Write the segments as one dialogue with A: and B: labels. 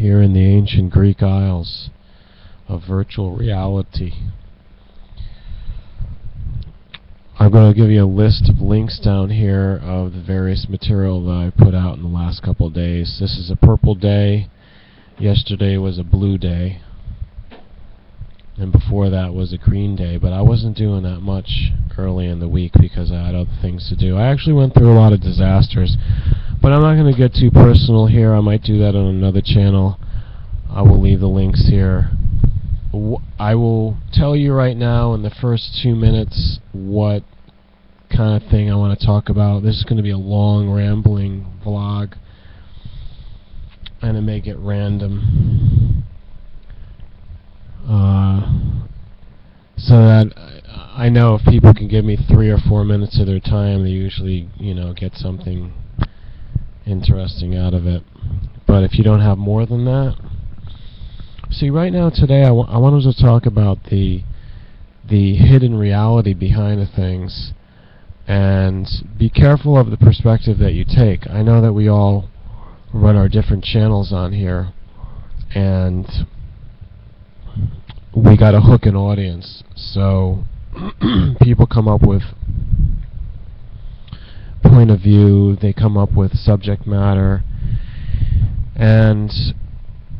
A: here in the ancient Greek Isles of virtual reality. I'm going to give you a list of links down here of the various material that I put out in the last couple of days. This is a purple day. Yesterday was a blue day. And before that was a green day. But I wasn't doing that much early in the week because I had other things to do. I actually went through a lot of disasters. But I'm not going to get too personal here. I might do that on another channel. I will leave the links here. I will tell you right now in the first 2 minutes what kind of thing I want to talk about. This is going to be a long, rambling vlog, and it may get random. So that I know if people can give me 3 or 4 minutes of their time, they usually, get something interesting out of it. But if you don't have more than that, see, right now today I wanted to talk about the hidden reality behind the things, and be careful of the perspective that you take. I know that we all run our different channels on here, and we got to hook an audience. So people come up with point of view, they come up with subject matter, and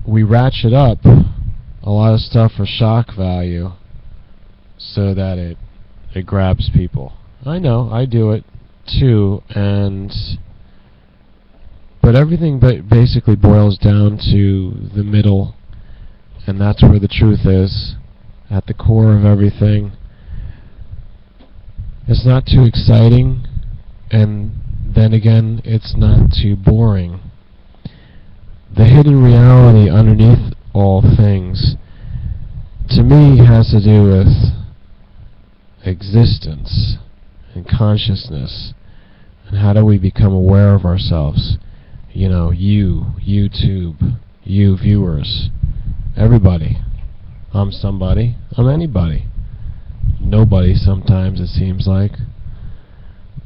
A: we ratchet up a lot of stuff for shock value so that it grabs people. I know, I do it too, but everything basically boils down to the middle, and that's where the truth is, at the core of everything. It's not too exciting, and then again, it's not too boring. The hidden reality underneath all things, to me, has to do with existence and consciousness, and how do we become aware of ourselves. You, YouTube, you viewers, everybody. I'm somebody, I'm anybody. Nobody sometimes, it seems like.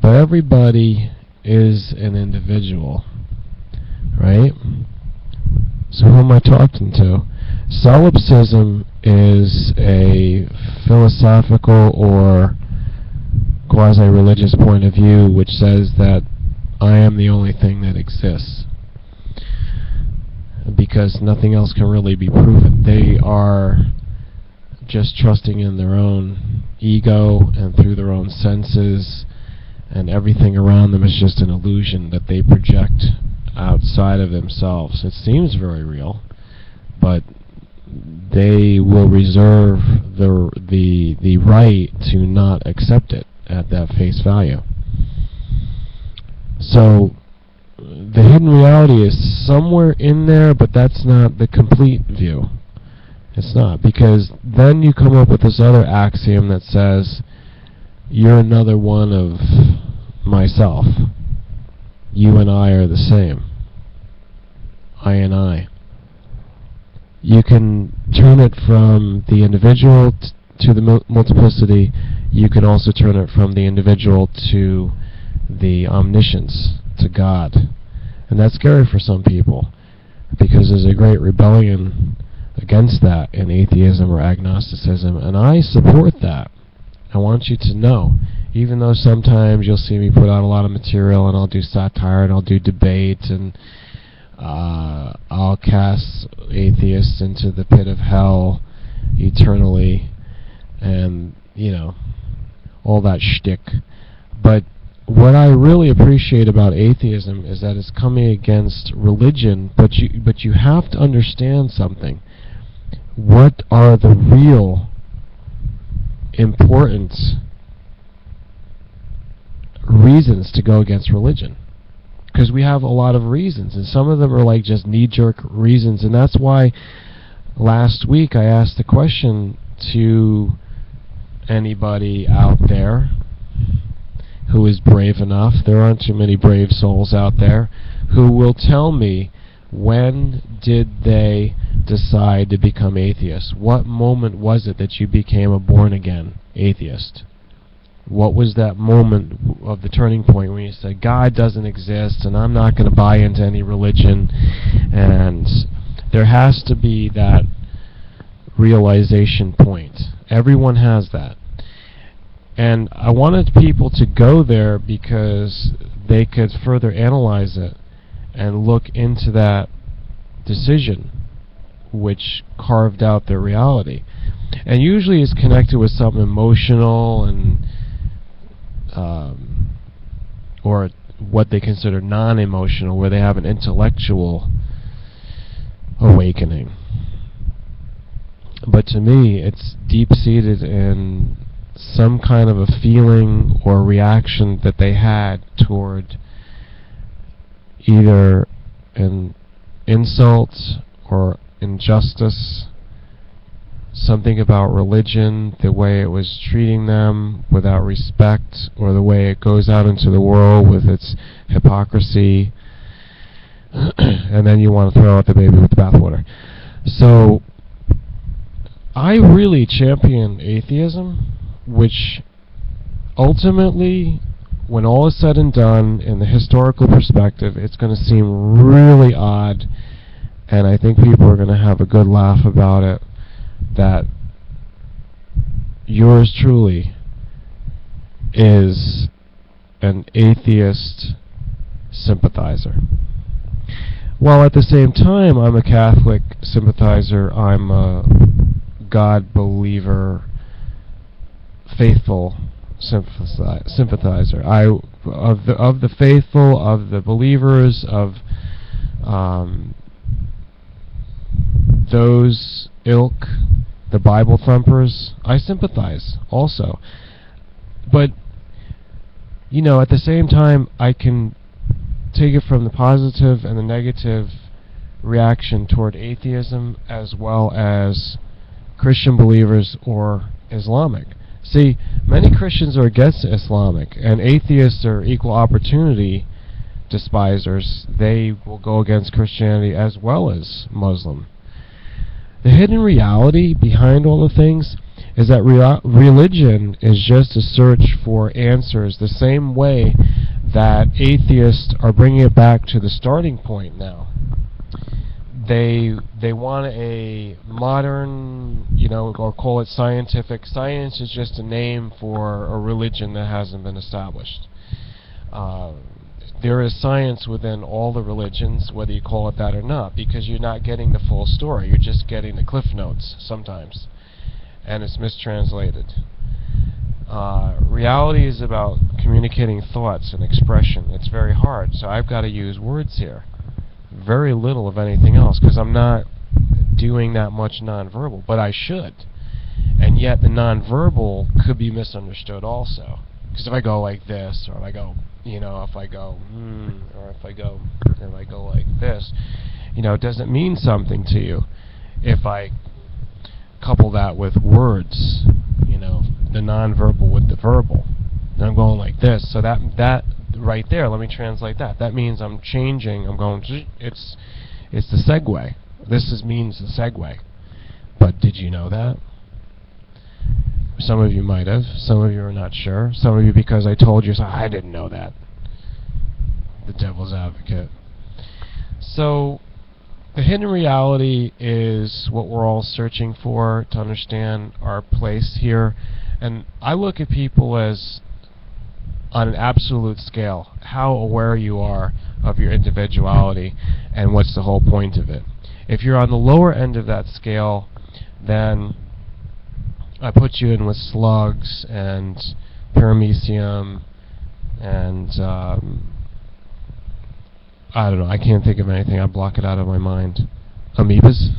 A: But everybody is an individual, right? So who am I talking to? Solipsism is a philosophical or quasi-religious point of view which says that I am the only thing that exists, because nothing else can really be proven. They are just trusting in their own ego and through their own senses, and everything around them is just an illusion that they project outside of themselves. It seems very real, but they will reserve the right to not accept it at that face value. So the hidden reality is somewhere in there, but that's not the complete view. It's not, because then you come up with this other axiom that says you're another one of myself. You and I are the same. I and I. You can turn it from the individual to the multiplicity. You can also turn it from the individual to the omniscience, to God. And that's scary for some people, because there's a great rebellion against that in atheism or agnosticism, and I support that. I want you to know, even though sometimes you'll see me put out a lot of material, and I'll do satire, and I'll do debate, and I'll cast atheists into the pit of hell eternally, and, all that shtick. But what I really appreciate about atheism is that it's coming against religion, but you have to understand something. What are the real important reasons to go against religion? Because we have a lot of reasons, and some of them are like just knee-jerk reasons, and that's why last week I asked the question to anybody out there who is brave enough. There aren't too many brave souls out there who will tell me, when did they decide to become atheists? What moment was it that you became a born-again atheist? What was that moment of the turning point when you said, God doesn't exist, and I'm not going to buy into any religion, and There has to be that realization point. Everyone has that. And I wanted people to go there because they could further analyze it and look into that decision which carved out their reality. And usually it's connected with something emotional and or what they consider non-emotional, where they have an intellectual awakening. But to me, it's deep-seated in some kind of a feeling or reaction that they had toward either an insult or injustice, something about religion, the way it was treating them without respect, or the way it goes out into the world with its hypocrisy, and then you want to throw out the baby with the bathwater. So I really champion atheism, which ultimately, when all is said and done, in the historical perspective, it's going to seem really odd, and I think people are going to have a good laugh about it, that yours truly is an atheist sympathizer. While at the same time, I'm a Catholic sympathizer, I'm a God believer, faithful sympathizer. Of the faithful, of the believers, of those ilk, the Bible thumpers, I sympathize also. But, you know, at the same time, I can take it from the positive and the negative reaction toward atheism, as well as Christian believers or Islamic. See, many Christians are against Islamic, and atheists are equal opportunity despisers. They will go against Christianity as well as Muslim. The hidden reality behind all the things is that religion is just a search for answers, the same way that atheists are bringing it back to the starting point now. They want a modern, you know, or call it scientific. Science is just a name for a religion that hasn't been established. There is science within all the religions, whether you call it that or not, because you're not getting the full story. You're just getting the cliff notes sometimes, and it's mistranslated. Reality is about communicating thoughts and expression. It's very hard, so I've got to use words here. Very little of anything else, because I'm not doing that much nonverbal, but I should. And yet the nonverbal could be misunderstood also. Because if I go like this, or if I go, you know, if I go, or if I go like this, you know, it doesn't mean something to you if I couple that with words, you know, the nonverbal with the verbal. And I'm going like this, so that right there, let me translate that. That means I'm changing, I'm going, it's the segue. This means the segue. But did you know that? Some of you might have. Some of you are not sure. Some of you, because I told you, so I didn't know that. The devil's advocate. So, the hidden reality is what we're all searching for to understand our place here. And I look at people as, on an absolute scale, how aware you are of your individuality and what's the whole point of it. If you're on the lower end of that scale, then I put you in with slugs and paramecium and I don't know, I can't think of anything, I block it out of my mind. Amoebas.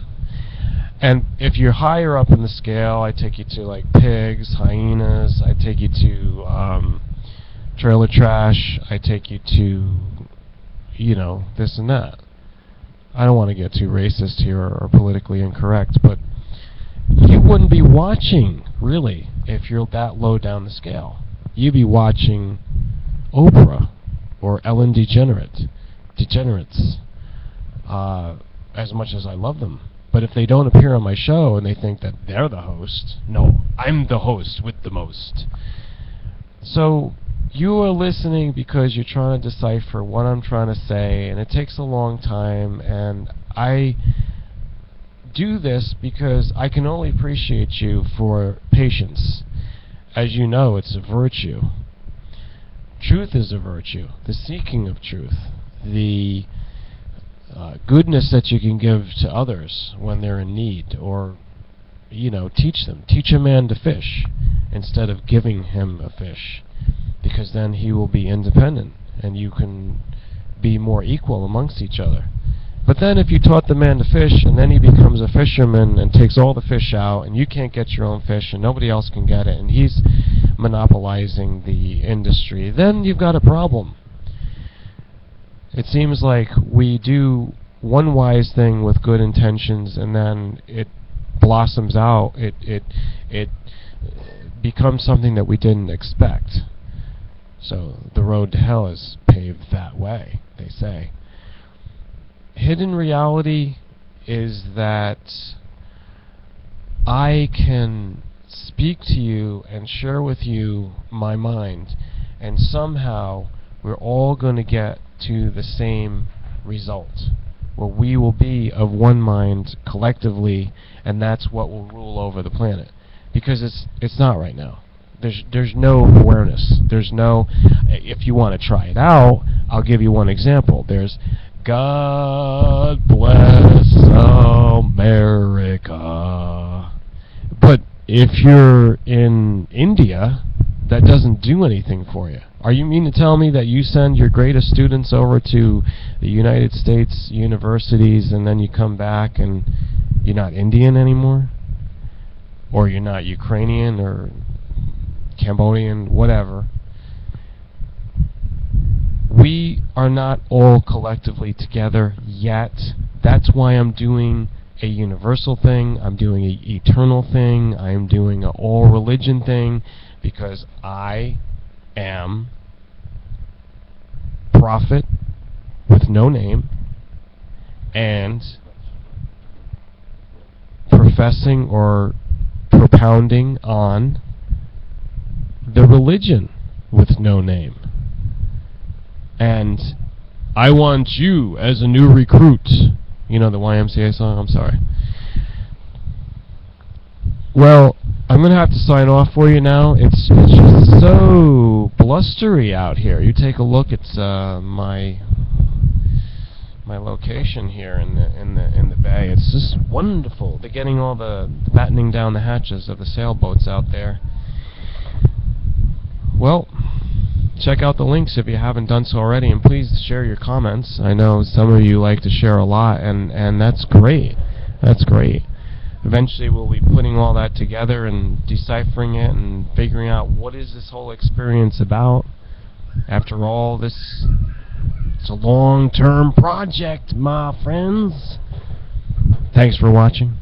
A: And if you're higher up in the scale, I take you to like pigs, hyenas, I take you to trailer trash, I take you to, you know, this and that. I don't want to get too racist here or politically incorrect, but you wouldn't be watching, really, if you're that low down the scale. You'd be watching Oprah or Ellen DeGeneres, as much as I love them. But if they don't appear on my show and they think that they're the host, no, I'm the host with the most. So you are listening because you're trying to decipher what I'm trying to say, and it takes a long time, and I do this because I can only appreciate you for patience. As you know, it's a virtue. Truth is a virtue. The seeking of truth. The goodness that you can give to others when they're in need, or teach them. Teach a man to fish instead of giving him a fish, because then he will be independent and you can be more equal amongst each other. But then if you taught the man to fish and then he becomes a fisherman and takes all the fish out and you can't get your own fish and nobody else can get it and he's monopolizing the industry, then you've got a problem. It seems like we do one wise thing with good intentions and then it blossoms out. It becomes something that we didn't expect. So the road to hell is paved that way, they say. Hidden reality is that I can speak to you and share with you my mind, and somehow we're all going to get to the same result, where we will be of one mind collectively, and that's what will rule over the planet. Because it's not right now. There's no awareness. There's no. If you want to try it out, I'll give you one example. There's God bless America. But if you're in India, that doesn't do anything for you. Are you mean to tell me that you send your greatest students over to the United States universities and then you come back and you're not Indian anymore? Or you're not Ukrainian or Cambodian, whatever. We are not all collectively together yet. That's why I'm doing a universal thing. I'm doing an eternal thing. I'm doing an all religion thing, because I am prophet with no name and professing or propounding on the religion with no name. And I want you as a new recruit. You know the YMCA song? I'm sorry. Well, I'm going to have to sign off for you now. It's just so blustery out here. You take a look at my location here in the bay. It's just wonderful. They're getting all the battening down the hatches of the sailboats out there. Well, check out the links if you haven't done so already, and please share your comments. I know some of you like to share a lot, and that's great. That's great. Eventually we'll be putting all that together and deciphering it and figuring out what is this whole experience about. After all, it's a long-term project, my friends. Thanks for watching.